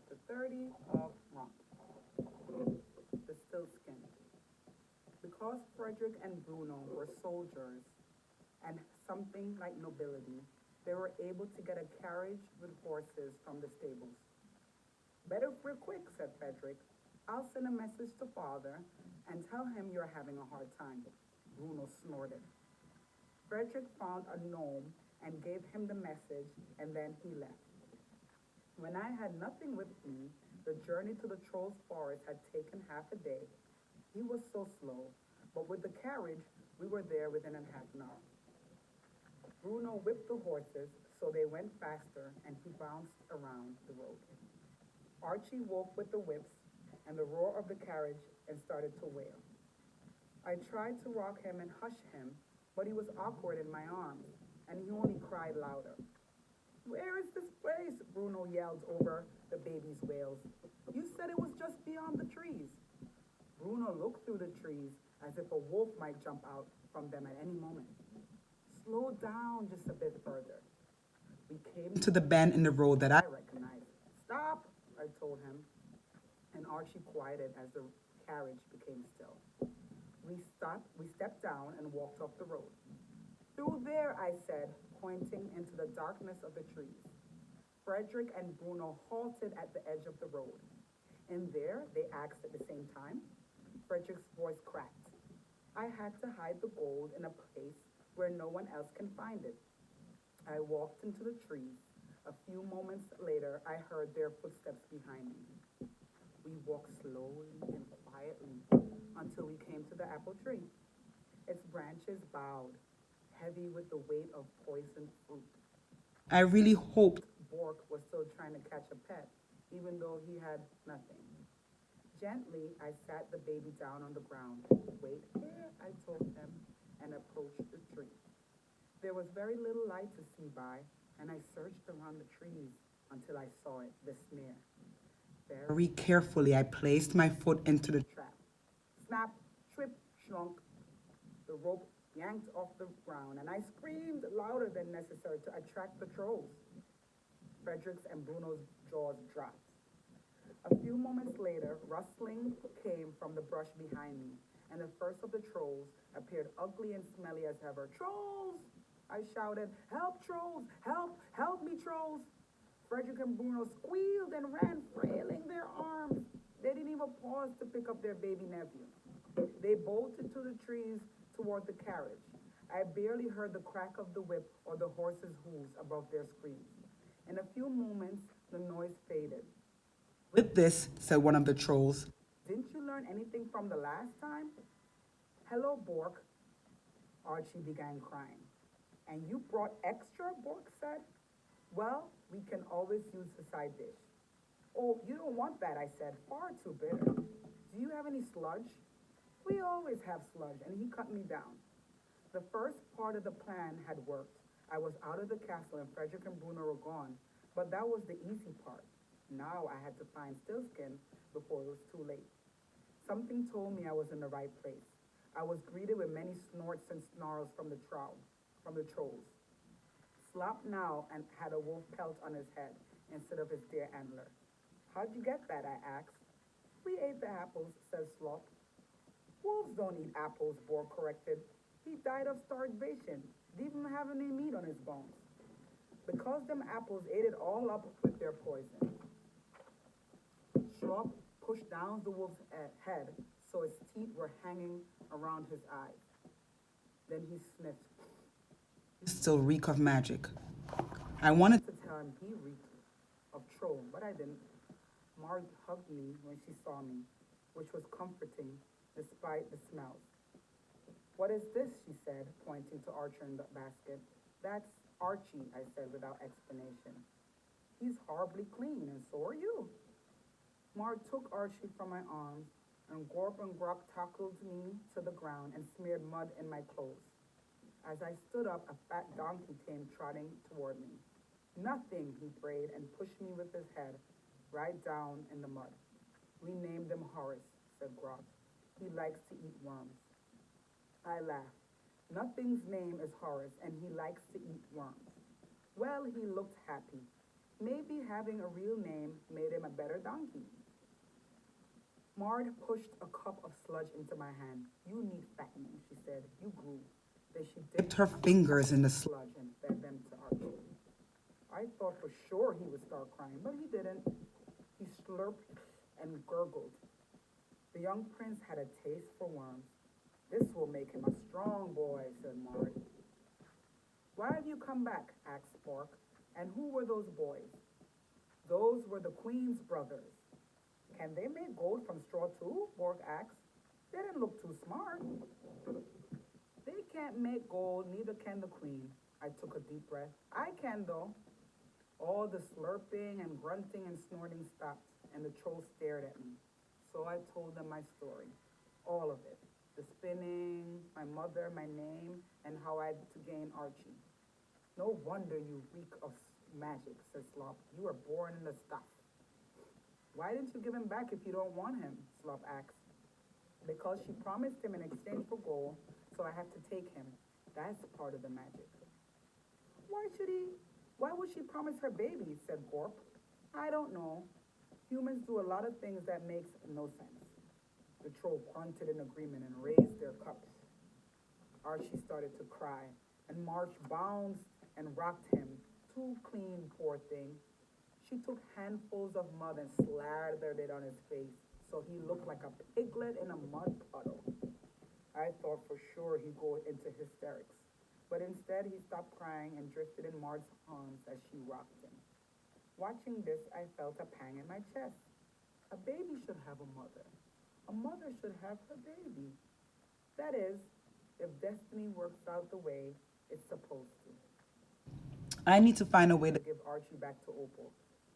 Chapter 30 of Rump, the Stillskin. Because Frederick and Bruno were soldiers and something like nobility, they were able to get a carriage with horses from the stables. Better if we're quick, said Frederick. I'll send a message to father and tell him you're having a hard time. Bruno snorted. Frederick found a gnome and gave him the message, and then he left. When I had nothing with me, the journey to the troll's forest had taken half a day. He was so slow, but with the carriage, we were there within a half an hour. Bruno whipped the horses so they went faster, and he bounced around the road. Archie woke with the whips and the roar of the carriage and started to wail. I tried to rock him and hush him, but he was awkward in my arms, and he only cried louder. Where is this place? Bruno yelled over the baby's wails. You said it was just beyond the trees. Bruno looked through the trees as if a wolf might jump out from them at any moment. Slow down just a bit further. We came to the bend in the road that I recognized. Stop, I told him, and Archie quieted as the carriage became still. We stepped down and walked off the road. Through there, I said, pointing into the darkness of the trees. Frederick and Bruno halted at the edge of the road. In there, they asked at the same time. Frederick's voice cracked. I had to hide the gold in a place where no one else can find it. I walked into the trees. A few moments later, I heard their footsteps behind me. We walked slowly and quietly until we came to the apple tree. Its branches bowed, heavy with the weight of poisoned fruit. I really hoped Bork was still trying to catch a pet, even though he had nothing. Gently, I sat the baby down on the ground. Wait here, I told him, and approached the tree. There was very little light to see by, and I searched around the trees until I saw it, the snare. Very carefully, I placed my foot into the trap. Snap, trip, shrunk. The rope yanked off the ground, and I screamed louder than necessary to attract the trolls. Frederick's and Bruno's jaws dropped. A few moments later, rustling came from the brush behind me, and the first of the trolls appeared ugly and smelly as ever. Trolls! I shouted, help trolls! Help! Help me trolls! Frederick and Bruno squealed and ran, flailing their arms. They didn't even pause to pick up their baby nephew. They bolted to the trees toward the carriage. I barely heard the crack of the whip or the horses' hooves above their screams. In a few moments, the noise faded. With this, said one of the trolls, didn't you learn anything from the last time? Hello, Bork. Archie began crying. And you brought extra, Bork said. Well, we can always use the side dish. Oh, you don't want that, I said. Far too bitter. Do you have any sludge? We always have sludge, and he cut me down. The first part of the plan had worked. I was out of the castle and Frederick and Bruno were gone, but that was the easy part. Now I had to find Stillskin before it was too late. Something told me I was in the right place. I was greeted with many snorts and snarls from the trolls. Slop now and had a wolf pelt on his head instead of his deer antler. How'd you get that? I asked. We ate the apples, says Slop. Wolves don't eat apples, Bork corrected. He died of starvation, didn't even have any meat on his bones. Because them apples ate it all up with their poison. Slop pushed down the wolf's head so its teeth were hanging around his eyes. Then he sniffed. You still reek of magic. I wanted to tell him he reeked of troll, but I didn't. Marg hugged me when she saw me, which was comforting despite the smells. What is this? She said, pointing to Archer in the basket. That's Archie, I said without explanation. He's horribly clean, and so are you. Marg took Archie from my arms, and Gorp and Grok tackled me to the ground and smeared mud in my clothes. As I stood up, a fat donkey came trotting toward me. Nothing, he brayed and pushed me with his head right down in the mud. We named him Horace, said Grok. He likes to eat worms. I laughed. Nothing's name is Horace, and he likes to eat worms. Well, he looked happy. Maybe having a real name made him a better donkey. Maud pushed a cup of sludge into my hand. You need fattening, she said. You grew. Then she dipped her fingers in the sludge and fed them to Archie. I thought for sure he would start crying, but he didn't. He slurped and gurgled. The young prince had a taste for worms. This will make him a strong boy, said Maud. Why have you come back? Asked Spork. And who were those boys? Those were the queen's brothers. Can they make gold from straw too? Bork asked. They didn't look too smart. They can't make gold, neither can the queen. I took a deep breath. I can, though. All the slurping and grunting and snorting stopped, and the trolls stared at me. So I told them my story, all of it. The spinning, my mother, my name, and how I had to gain Archie. No wonder you reek of magic, said Slop. You were born in the stuff. Why didn't you give him back if you don't want him? Slop asked. Because she promised him in exchange for gold, so I have to take him. That's part of the magic. Why should he? Why would she promise her baby? Said Bork. I don't know. Humans do a lot of things that makes no sense. The troll grunted in agreement and raised their cups. Archie started to cry, and March bounced and rocked him. Too clean, poor thing. She took handfuls of mud and slathered it on his face, so he looked like a piglet in a mud puddle. I thought for sure he'd go into hysterics, but instead he stopped crying and drifted in Marge's arms as she rocked him. Watching this, I felt a pang in my chest. A baby should have a mother. A mother should have her baby. That is, if destiny works out the way it's supposed to. I need to find a way to give Archie back to Opal.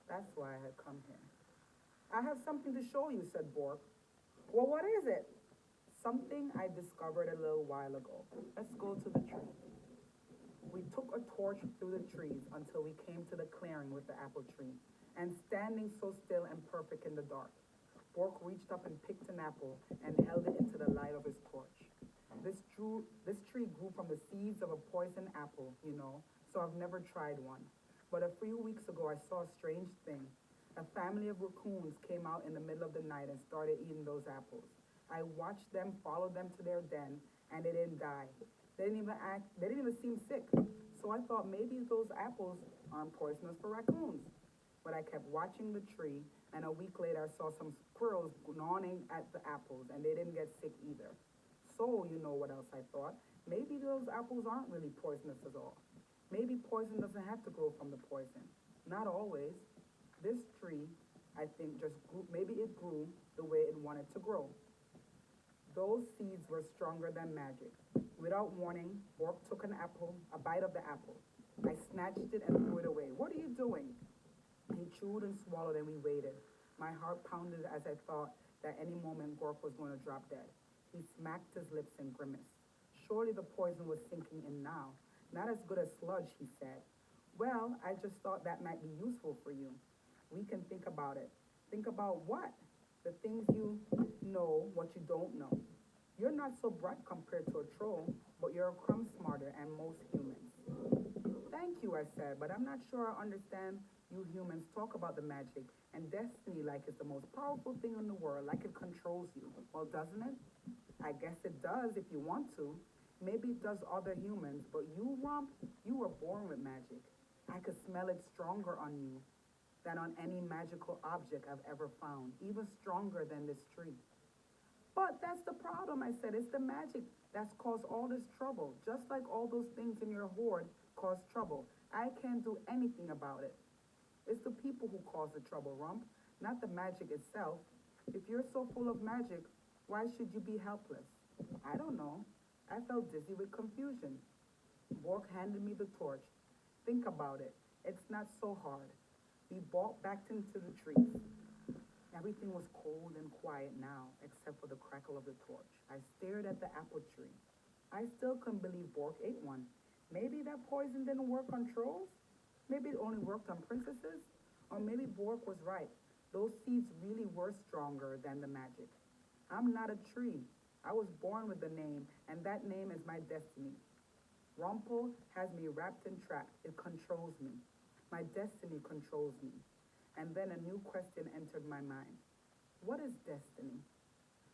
That's why I had come here. I have something to show you, said Bork. Well, what is it? Something I discovered a little while ago. Let's go to the tree. We took a torch through the trees until we came to the clearing with the apple tree, and standing so still and perfect in the dark, Bork reached up and picked an apple and held it into the light of his torch. This tree grew from the seeds of a poison apple, so I've never tried one. But a few weeks ago, I saw a strange thing. A family of raccoons came out in the middle of the night and started eating those apples. I watched them, follow them to their den, and they didn't die. They didn't even seem sick. So I thought maybe those apples aren't poisonous for raccoons. But I kept watching the tree, and a week later I saw some squirrels gnawing at the apples, and they didn't get sick either. So, you know what else I thought? Maybe those apples aren't really poisonous at all. Maybe poison doesn't have to grow from the poison. Not always. This tree, I think, just grew, maybe it grew the way it wanted to grow. Those seeds were stronger than magic. Without warning, Bork took a bite of the apple. I snatched it and threw it away. What are you doing? He chewed and swallowed, and we waited. My heart pounded as I thought that any moment Bork was going to drop dead. He smacked his lips and grimaced. Surely the poison was sinking in now. Not as good as sludge, he said. Well, I just thought that might be useful for you. We can think about it. Think about what? The things you know, what you don't know. You're not so bright compared to a troll, but you're a crumb smarter than most humans. Thank you, I said, but I'm not sure I understand you humans talk about the magic and destiny like it's the most powerful thing in the world, like it controls you. Well, doesn't it? I guess it does if you want to. Maybe it does other humans, but you, Rump, you were born with magic. I could smell it stronger on you than on any magical object I've ever found, even stronger than this tree. But that's the problem, I said. It's the magic that's caused all this trouble, just like all those things in your hoard caused trouble. I can't do anything about it. It's the people who cause the trouble, Rump, not the magic itself. If you're so full of magic, why should you be helpless? I don't know. I felt dizzy with confusion. Bork handed me the torch. Think about it. It's not so hard. We walked back into the trees. Everything was cold and quiet now, except for the crackle of the torch. I stared at the apple tree. I still couldn't believe Bork ate one. Maybe that poison didn't work on trolls? Maybe it only worked on princesses? Or maybe Bork was right. Those seeds really were stronger than the magic. I'm not a tree. I was born with a name, and that name is my destiny. Rumpel has me wrapped and trapped. It controls me. My destiny controls me. And then a new question entered my mind. What is destiny?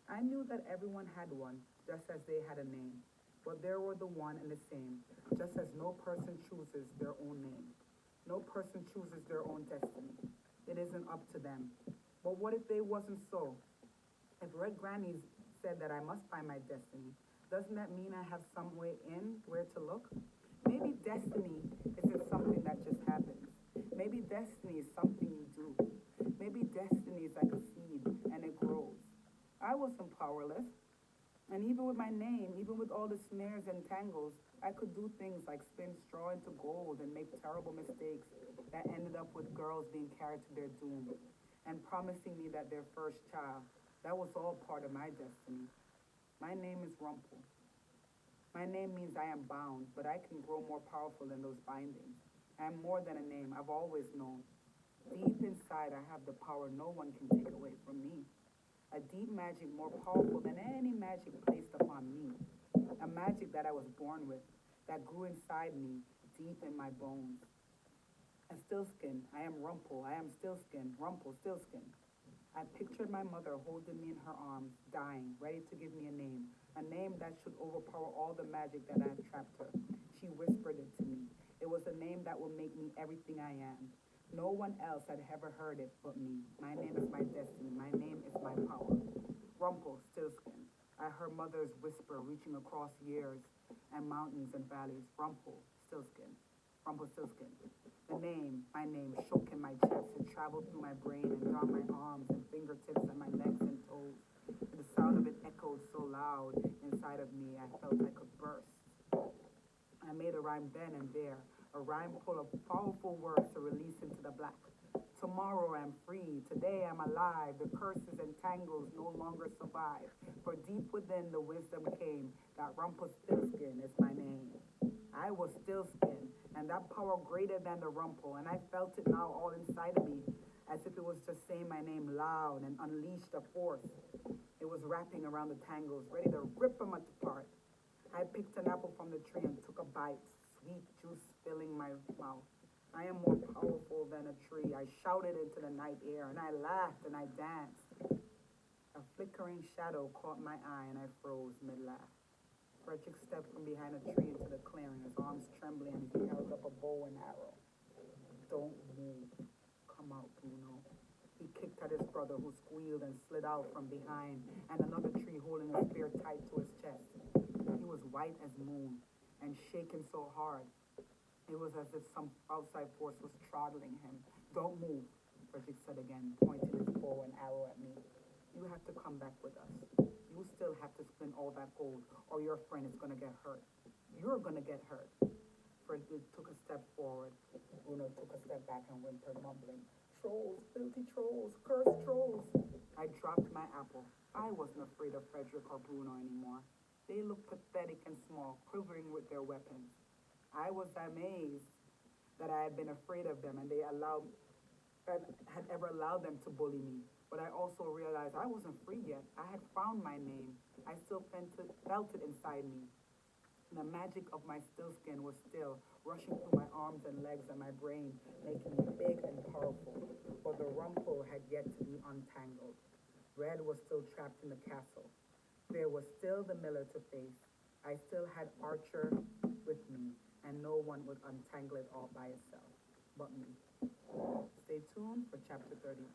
I knew that everyone had one, just as they had a name. But they were the one and the same, just as no person chooses their own name. No person chooses their own destiny. It isn't up to them. But what if they wasn't so? If Red Grannies said that I must find my destiny, doesn't that mean I have some way in where to look? Maybe destiny isn't something that just happens. Maybe destiny is something you do. Maybe destiny is like a seed and it grows. I wasn't powerless. And even with my name, even with all the snares and tangles, I could do things like spin straw into gold and make terrible mistakes that ended up with girls being carried to their doom and promising me that their first child. That was all part of my destiny. My name is Rumple. My name means I am bound, but I can grow more powerful than those bindings. I am more than a name, I've always known. Deep inside, I have the power no one can take away from me. A deep magic more powerful than any magic placed upon me. A magic that I was born with, that grew inside me, deep in my bones. A stillskin, I am Rumple, I am stillskin, Rumple, stillskin. I pictured my mother holding me in her arms, dying, ready to give me a name that should overpower all the magic that had trapped her. She whispered it to me. It was a name that will make me everything I am. No one else had ever heard it but me. My name is my destiny. My name is my power. Rumple, stillskin. I heard mother's whisper reaching across years and mountains and valleys. Rumple, stillskin. Rumple, stillskin. The name, my name, shook in my chest. It traveled through my brain and down my arms and fingertips and my legs and toes. And the sound of it echoed so loud inside of me, I felt I could burst. I made a rhyme then and there, a rhyme full of powerful words to release into the black. Tomorrow I'm free, today I'm alive, the curses and tangles no longer survive. For deep within the wisdom came, that Rumpelstiltskin is my name. I was stillskin, and that power greater than the rumple, and I felt it now all inside of me, as if it was just saying my name loud and unleashed a force. It was wrapping around the tangles, ready to rip them apart. I picked an apple from the tree and took a bite, sweet juice filling my mouth. I am more powerful than a tree. I shouted into the night air, and I laughed and I danced. A flickering shadow caught my eye, and I froze mid-laugh. Frederick stepped from behind a tree into the clearing, his arms trembling, and he held up a bow and arrow. Don't move. Come out, Bruno. He kicked at his brother, who squealed and slid out from behind, and another tree holding a spear tight to his chest. He was white as moon and shaking so hard. It was as if some outside force was throttling him. Don't move, Frederick said again, pointing his bow and arrow at me. You have to come back with us. You still have to spin all that gold, or your friend is going to get hurt. You're going to get hurt. Frederick took a step forward. Bruno took a step back and whimpered, mumbling, Trolls, filthy trolls, cursed trolls. I dropped my apple. I wasn't afraid of Frederick or Bruno anymore. They looked pathetic and small, quivering with their weapons. I was amazed that I had been afraid of them and had ever allowed them to bully me. But I also realized I wasn't free yet. I had found my name. I still felt it inside me. The magic of my stillskin was still rushing through my arms and legs and my brain, making me big and powerful. But the rumple had yet to be untangled. Red was still trapped in the castle. There was still the miller to face. I still had Archer with me, and no one would untangle it all by itself but me. Stay tuned for chapter 31.